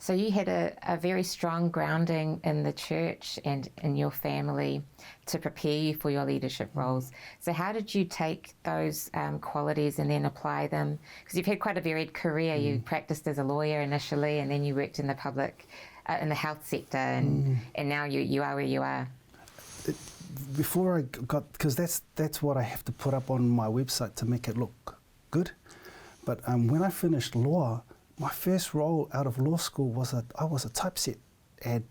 So you had a very strong grounding in the church and in your family to prepare you for your leadership roles. So how did you take those qualities and then apply them? Because you've had quite a varied career. You practiced as a lawyer initially, and then you worked in the public, in the health sector, and now you are where you are. Before I got, because that's what I have to put up on my website to make it look good. But when I finished law, my first role out of law school was I was a typeset ad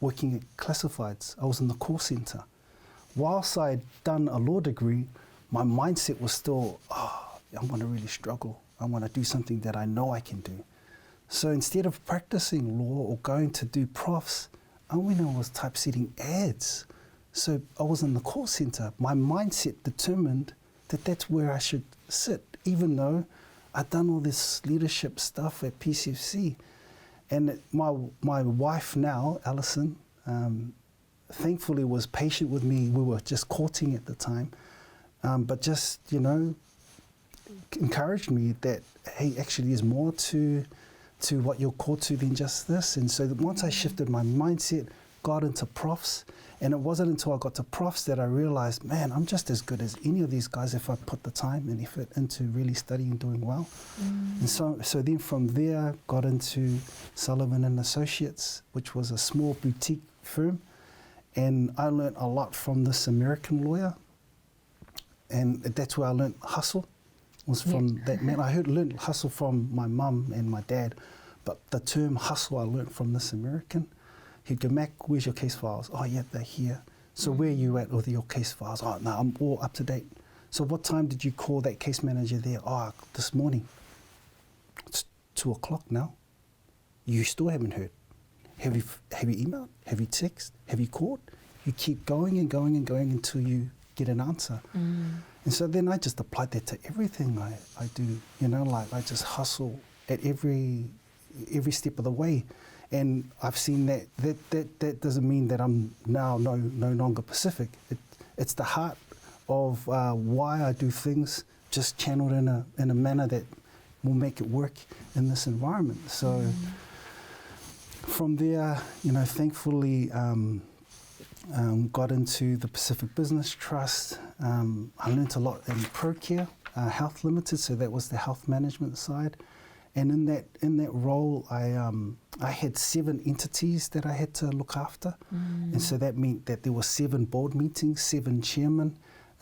working at classifieds. I was in the call center. Whilst I'd done a law degree, my mindset was still, I'm going to really struggle. I want to do something that I know I can do. So instead of practicing law or going to do profs, I went and was typesetting ads. So I was in the call center. My mindset determined that that's where I should sit, even though I'd done all this leadership stuff at PCFC. And my wife now, Alison, thankfully was patient with me. We were just courting at the time, but just, encouraged me that, hey, actually there's more to what you're called to than just this. And so once I shifted my mindset, got into profs, and it wasn't until I got to profs that I realized, man, I'm just as good as any of these guys if I put the time and effort into really studying and doing well. And so then from there, got into Sullivan & Associates, which was a small boutique firm, and I learned a lot from this American lawyer, and that's where I learned hustle, was from that man. I learned hustle from my mum and my dad, but the term hustle I learned from this American. He'd go, Mac, where's your case files? Oh, yeah, they're here. So where are you at with your case files? Oh, no, I'm all up to date. So what time did you call that case manager there? Oh, this morning. It's 2 o'clock now. You still haven't heard. Have you emailed? Have you texted? Have you called? You keep going and going and going until you get an answer. And so then I just applied that to everything I do. Like I just hustle at every step of the way. And I've seen that doesn't mean that I'm now no longer Pacific. It's the heart of why I do things, just channeled in a manner that will make it work in this environment. So from there, thankfully got into the Pacific Business Trust. I learned a lot in ProCare Health Limited, so that was the health management side. And in that role, I had 7 entities that I had to look after, and so that meant that there were 7 board meetings, 7 chairmen,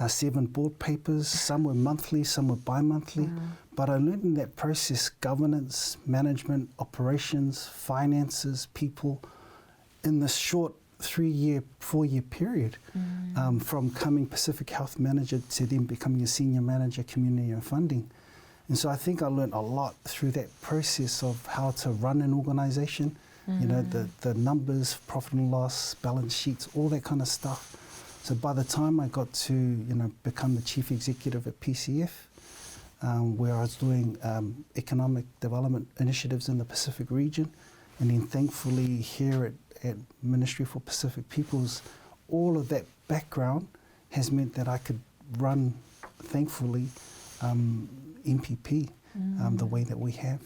7 board papers. Some were monthly, some were bi-monthly. But I learned in that process governance, management, operations, finances, people, in this short 3-year, 4-year period, from coming Pacific Health Manager to then becoming a senior manager, community and funding. And so I think I learned a lot through that process of how to run an organization, the numbers, profit and loss, balance sheets, all that kind of stuff. So by the time I got to, become the Chief Executive at PCF, where I was doing economic development initiatives in the Pacific region, and then thankfully here at Ministry for Pacific Peoples, all of that background has meant that I could run, thankfully, MPP the way that we have.